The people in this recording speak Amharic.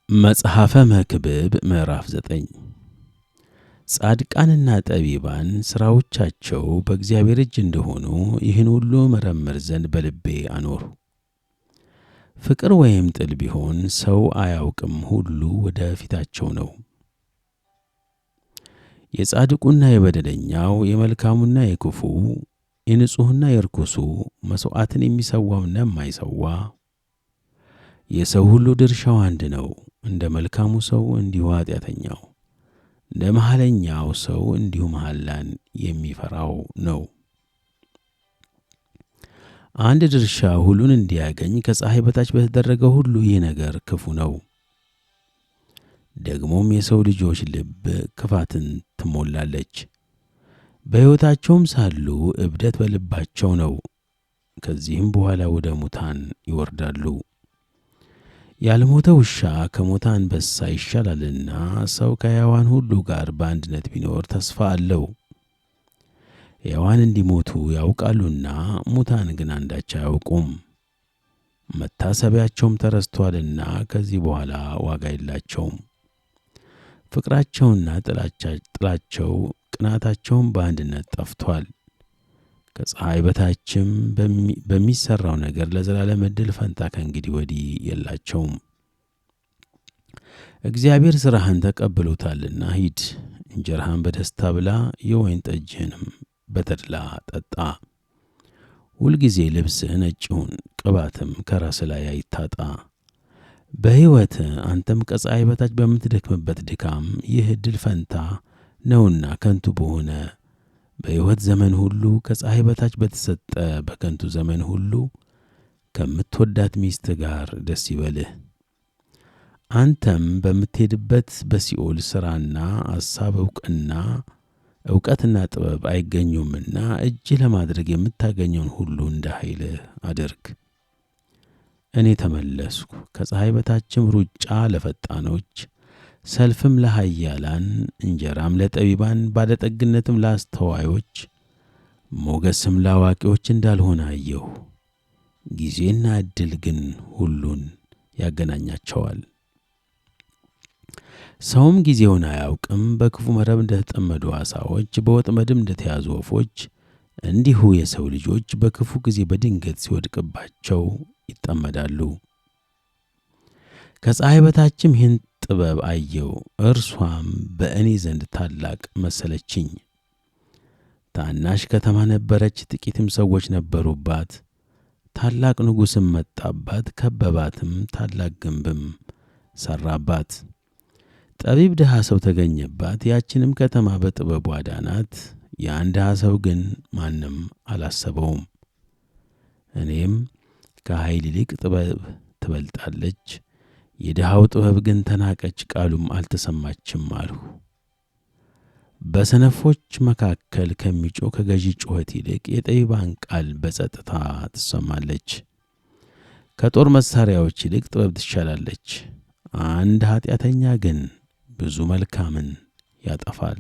መጽሐፈ መክብብ ምዕራፍ 9 ጻድቃንና ጠቢባን ሥራዎቻቸው በእግዚአብሔር እጅ እንደሆኑ ይህን ሁሉ መረምር ዘንድ በልቤ አኖሩ። ፍቅር ወይም ጥል ቢሆን ሰው አያውቅም፣ ሁሉ ወደ ፊታቸው ነው። የጻድቁና የበደለኛው፣ የመልካሙና የክፉ፣ የንጹሕና የርኩሱ፣ መሥዋዕትን የሚሠዋውና የማይሠዋ የሰው ሁሉ ድርሻው አንድ ነው። እንደ መልካሙ ሰው እንዲሁ ኃጢአተኛው፣ እንደ መሐለኛው ሰው እንዲሁ መሐላን የሚፈራው ነው። አንድ ድርሻ ሁሉን እንዲያገኝ ከፀሐይ በታች በተደረገው ሁሉ ይህ ነገር ክፉ ነው። ደግሞም የሰው ልጆች ልብ ክፋትን ትሞላለች፣ በሕይወታቸውም ሳሉ እብደት በልባቸው ነው። ከዚህም በኋላ ወደ ሙታን ይወርዳሉ። ያልሞተ ውሻ ከሞተ አንበሳ ይሻላልና ሰው ከሕያዋን ሁሉ ጋር በአንድነት ቢኖር ተስፋ አለው። ሕያዋን እንዲሞቱ ያውቃሉና ሙታን ግን አንዳች አያውቁም። መታሰቢያቸውም ተረስቶአልና ከዚህ በኋላ ዋጋ የላቸውም። ፍቅራቸውና ጥላቸው ቅናታቸውም በአንድነት ጠፍቶአል። ከፀሐይ በታችም በሚሠራው ነገር ለዘላለም ዕድል ፈንታ ከእንግዲህ ወዲህ የላቸውም። እግዚአብሔር ሥራህን ተቀብሎታልና ሂድ፣ እንጀራህን በደስታ ብላ፣ የወይን ጠጅህንም በተድላ ጠጣ። ሁልጊዜ ልብስህ ነጭ ይሁን፣ ቅባትም ከራስህ ላይ አይታጣ። በሕይወት አንተም ከፀሐይ በታች በምትደክምበት ድካም ይህ ዕድል ፈንታ ነውና ከንቱ በሆነ በሕይወት ዘመን ሁሉ ከፀሐይ በታች በተሰጠ በከንቱ ዘመን ሁሉ ከምትወዳት ሚስት ጋር ደስ ይበልህ። አንተም በምትሄድበት በሲኦል ሥራና አሳብ ዕውቀትና ጥበብ አይገኙምና እጅ ለማድረግ የምታገኘውን ሁሉ እንደ ኃይልህ አድርግ። እኔ ተመለስኩ፣ ከፀሐይ በታችም ሩጫ ለፈጣኖች፣ ሰልፍም ለኃያላን፣ እንጀራም ለጠቢባን፣ ባለጠግነትም ለአስተዋዮች፣ ሞገስም ለአዋቂዎች እንዳልሆነ አየሁ። ጊዜና ዕድል ግን ሁሉን ያገናኛቸዋል። ሰውም ጊዜውን አያውቅም። በክፉ መረብ እንደተጠመዱ ዓሣዎች፣ በወጥመድም እንደተያዙ ወፎች እንዲሁ የሰው ልጆች በክፉ ጊዜ በድንገት ሲወድቅባቸው ይጠመዳሉ። ከፀሐይ በታችም ይህን ጥበብ አየው፣ እርሷም በእኔ ዘንድ ታላቅ መሰለችኝ። ታናሽ ከተማ ነበረች፣ ጥቂትም ሰዎች ነበሩባት። ታላቅ ንጉሥም መጣባት፣ ከበባትም፣ ታላቅ ግንብም ሠራባት። ጠቢብ ድሃ ሰው ተገኘባት፣ ያችንም ከተማ በጥበቡ አዳናት። ያን ድሃ ሰው ግን ማንም አላሰበውም። እኔም ከኃይል ይልቅ ጥበብ ትበልጣለች፣ የድሃው ጥበብ ግን ተናቀች፣ ቃሉም አልተሰማችም አልሁ። በሰነፎች መካከል ከሚጮህ ከገዢ ጩኸት ይልቅ የጠቢባን ቃል በጸጥታ ትሰማለች። ከጦር መሣሪያዎች ይልቅ ጥበብ ትሻላለች። አንድ ኃጢአተኛ ግን ብዙ መልካምን ያጠፋል።